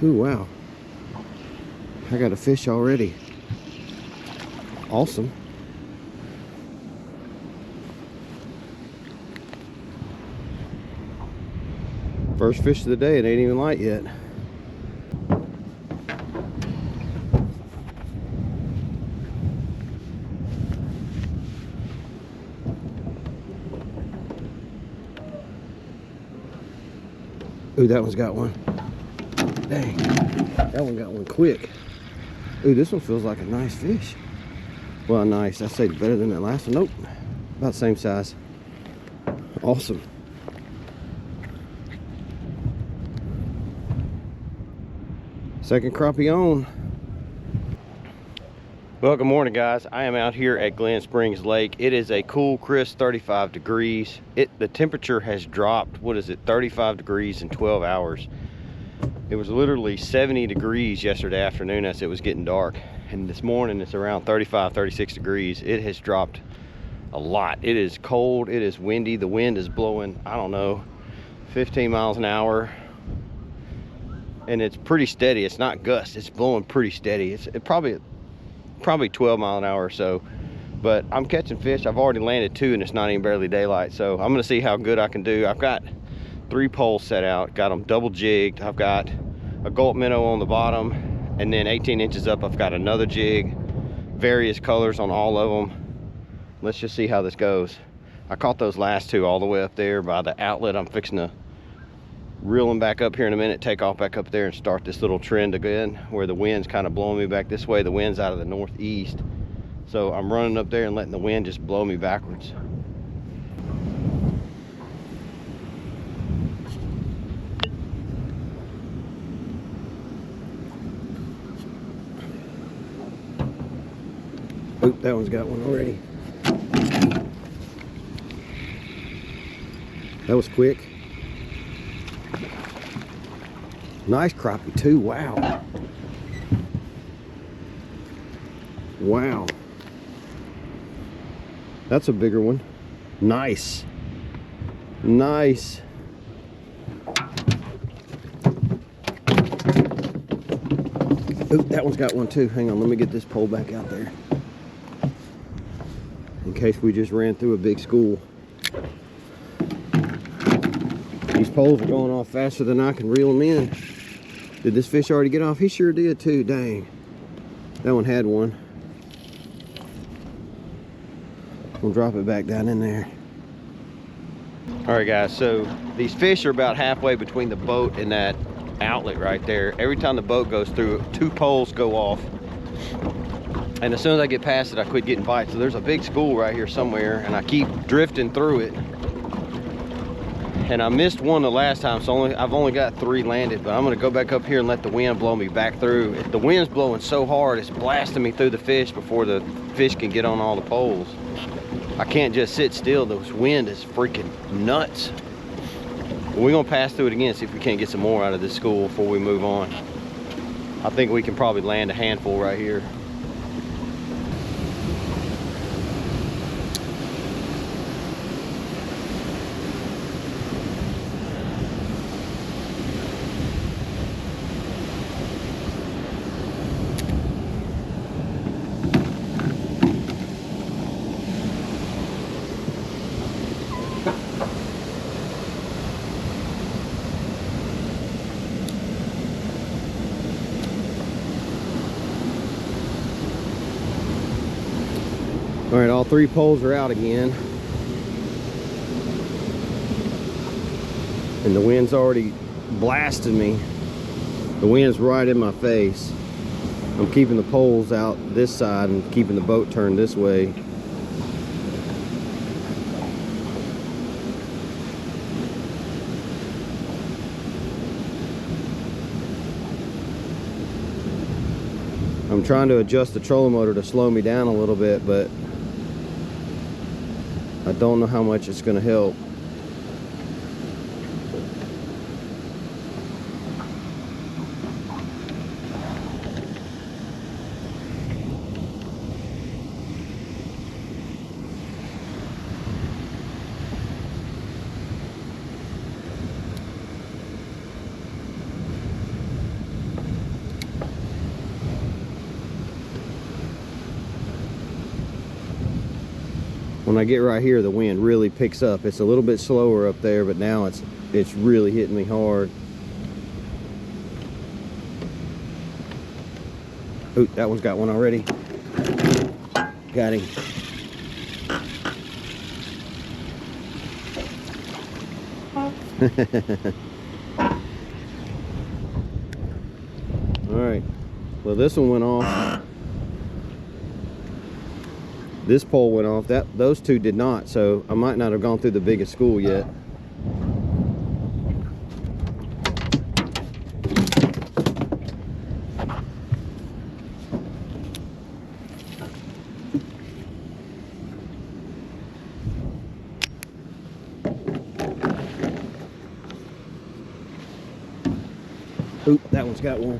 Ooh, wow. I got a fish already. Awesome. First fish of the day. It ain't even light yet. Ooh, that one's got one. Dang, that one got one quick. Ooh, this one feels like a nice fish. Well, nice. I'd say better than that last one. Nope, about the same size. Awesome. Second crappie on. Well, good morning, guys. I am out here at Glen Springs Lake. It is a cool, crisp 35 degrees. The temperature has dropped, what is it, 35 degrees in 12 hours. It was literally 70 degrees yesterday afternoon as it was getting dark. And this morning it's around 35, 36 degrees. It has dropped a lot. It is cold, it is windy. The wind is blowing, I don't know, 15 miles an hour. And it's pretty steady. It's not gust, it's blowing pretty steady. It's probably 12 mile an hour or so. But I'm catching fish. I've already landed 2 and it's not even barely daylight. So I'm gonna see how good I can do. I've got 3 poles set out, got them double jigged. I've got a gulp minnow on the bottom, and then 18 inches up I've got another jig, various colors on all of them. Let's just see how this goes. I caught those last 2 all the way up there by the outlet. I'm fixing to reel them back up here in a minute, take off back up there and start this little trend again where the wind's kind of blowing me back this way. The wind's out of the northeast, so I'm running up there and letting the wind just blow me backwards. Oop, that one's got one already. That was quick. Nice crappie too, wow. Wow. That's a bigger one. Nice. Nice. Oop, that one's got one too. Hang on, let me get this pole back out there, in case we just ran through a big school. These poles are going off faster than I can reel them in. Did this fish already get off? He sure did too, dang. That one had one. We'll drop it back down in there. All right, guys, so these fish are about halfway between the boat and that outlet right there. Every time the boat goes through, 2 poles go off. And as soon as I get past it, I quit getting bites. So there's a big school right here somewhere, and I keep drifting through it. And I missed one the last time, so I've only got 3 landed, but I'm gonna go back up here and let the wind blow me back through. The wind's blowing so hard, it's blasting me through the fish before the fish can get on all the poles. I can't just sit still. This wind is freaking nuts. We're gonna pass through it again, see if we can't get some more out of this school before we move on. I think we can probably land a handful right here. All right, all 3 poles are out again. And the wind's already blasting me. The wind's right in my face. I'm keeping the poles out this side and keeping the boat turned this way. I'm trying to adjust the trolling motor to slow me down a little bit, but I don't know how much it's going to help. I get right here, the wind really picks up. It's a little bit slower up there, but now it's really hitting me hard. Ooh, that one's got one already. Got him. All right, well, this one went off. This pole went off. Those two did not, so I might not have gone through the biggest school yet. Oop, that one's got one.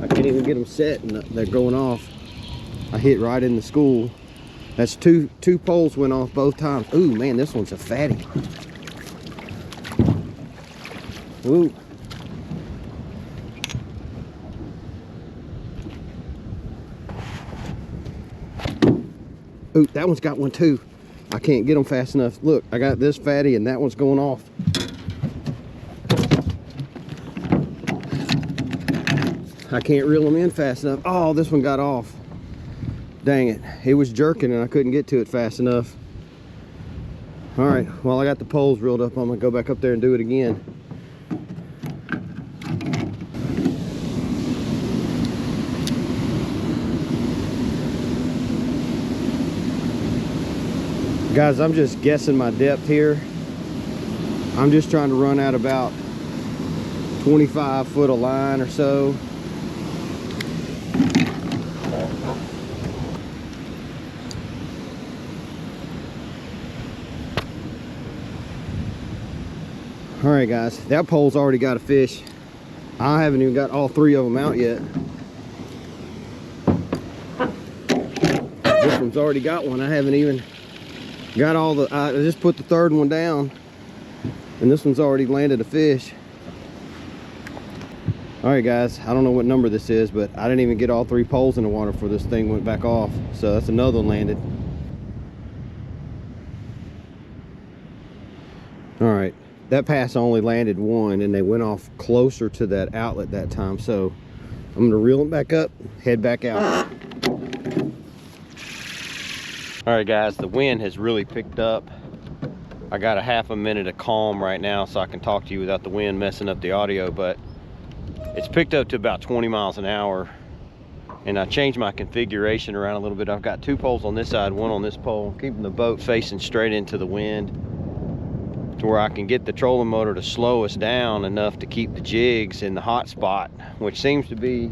I can't even get them set and they're going off. I hit right in the school. That's two poles went off both times. Ooh, man, this one's a fatty. Ooh. Ooh, that one's got one too. I can't get them fast enough. Look, I got this fatty and that one's going off. I can't reel them in fast enough. Oh, this one got off. Dang it. It was jerking and I couldn't get to it fast enough. All right, well, I got the poles reeled up. I'm gonna go back up there and do it again. Guys, I'm just guessing my depth here. I'm just trying to run out about 25 foot of line or so. All right, guys, that pole's already got a fish. I haven't even got all three of them out yet. This one's already got one. I haven't even got all the, I just put the third one down and this one's already landed a fish. All right, guys, I don't know what number this is, but I didn't even get all three poles in the water before this thing went back off. So that's another one landed. All right. That pass only landed one and they went off closer to that outlet that time. So I'm gonna reel them back up, head back out. All right, guys, the wind has really picked up. I got a half a minute of calm right now so I can talk to you without the wind messing up the audio, but it's picked up to about 20 miles an hour. And I changed my configuration around a little bit. I've got two poles on this side, one on this pole, keeping the boat facing straight into the wind, to where I can get the trolling motor to slow us down enough to keep the jigs in the hot spot, which seems to be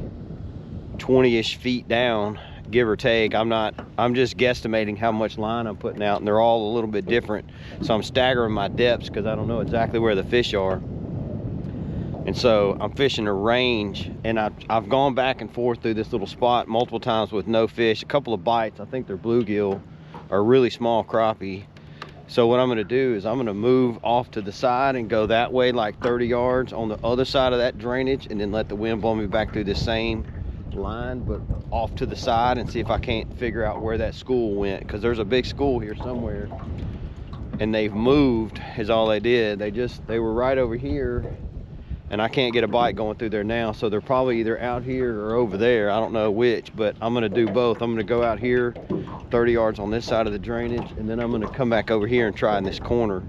20-ish feet down, give or take. I'm just guesstimating how much line I'm putting out, and they're all a little bit different. So I'm staggering my depths because I don't know exactly where the fish are. And so I'm fishing a range, and I've gone back and forth through this little spot multiple times with no fish. A couple of bites, I think they're bluegill or really small crappie. So what I'm gonna do is I'm gonna move off to the side and go that way like 30 yards on the other side of that drainage, and then let the wind blow me back through the same line, but off to the side, and see if I can't figure out where that school went, because there's a big school here somewhere and they've moved is all they did. They were right over here and I can't get a bite going through there now, so they're probably either out here or over there. I don't know which, but I'm gonna do both. I'm gonna go out here 30 yards on this side of the drainage, and then I'm gonna come back over here and try in this corner.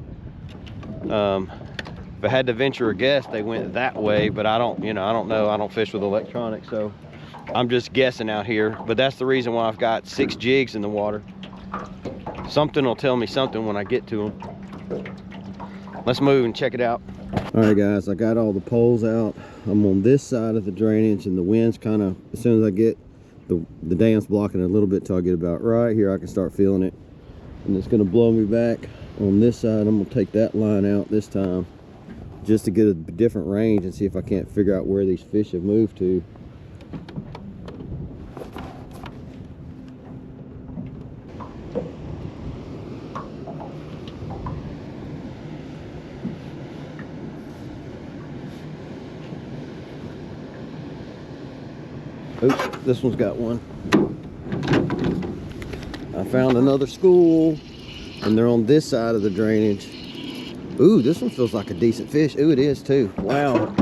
If I had to venture a guess, they went that way, but I don't know. I don't fish with electronics, so I'm just guessing out here. But that's the reason why I've got 6 jigs in the water. Something will tell me something when I get to them. Let's move and check it out. All right, guys, I got all the poles out. I'm on this side of the drainage, and the wind's kind of, as soon as I get the dam's blocking it a little bit till I get about right here, I can start feeling it, and it's going to blow me back on this side. I'm going to take that line out this time just to get a different range and see if I can't figure out where these fish have moved to. Oops, this one's got one. I found another school. and they're on this side of the drainage. Ooh, this one feels like a decent fish. Ooh, it is too. Wow.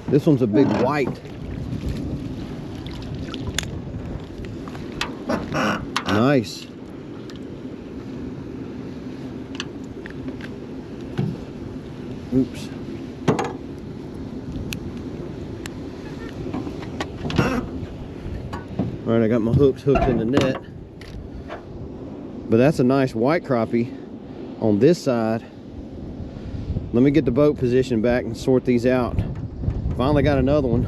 This one's a big white. Nice. Oops. All right, I got my hooks hooked in the net. But that's a nice white crappie on this side. Let me get the boat position back and sort these out. Finally got another one.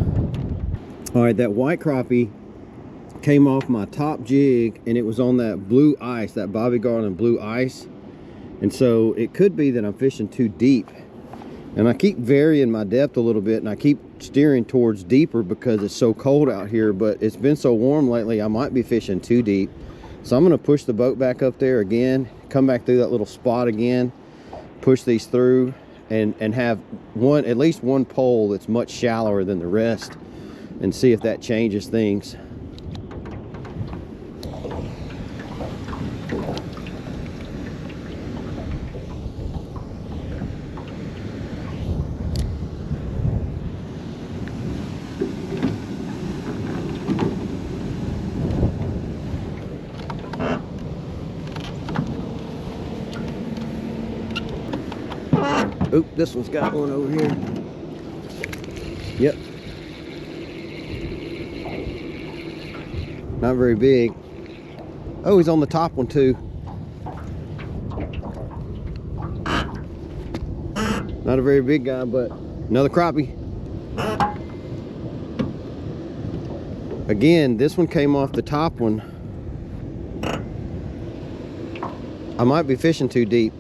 All right, that white crappie came off my top jig, and it was on that blue ice, that Bobby Garland blue ice. And so it could be that I'm fishing too deep. And I keep varying my depth a little bit, and I keep steering towards deeper because it's so cold out here. But it's been so warm lately, I might be fishing too deep. So I'm gonna push the boat back up there again, come back through that little spot again, push these through, and have at least one pole that's much shallower than the rest, and see if that changes things. Oop, this one's got one over here. Yep. Not very big. Oh, he's on the top one too. Not a very big guy, but another crappie. Again, this one came off the top one. I might be fishing too deep.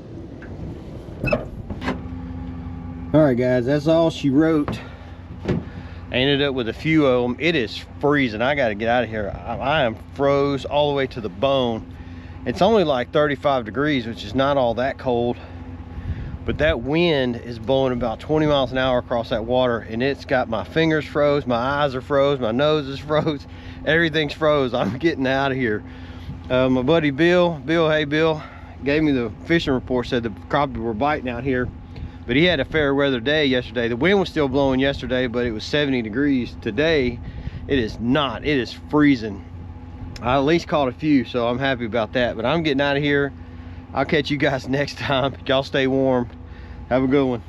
All right, guys, that's all she wrote. I ended up with a few of them. It is freezing. I got to get out of here. I am froze all the way to the bone. It's only like 35 degrees, which is not all that cold. But that wind is blowing about 20 miles an hour across that water, and it's got my fingers froze, my eyes are froze, my nose is froze, everything's froze. I'm getting out of here. My buddy Bill, hey Bill, gave me the fishing report, said the crappie were biting out here. But he had a fair weather day yesterday. The wind was still blowing yesterday, but it was 70 degrees. Today, it is not. It is freezing. I at least caught a few, so I'm happy about that. But I'm getting out of here. I'll catch you guys next time. Y'all stay warm. Have a good one.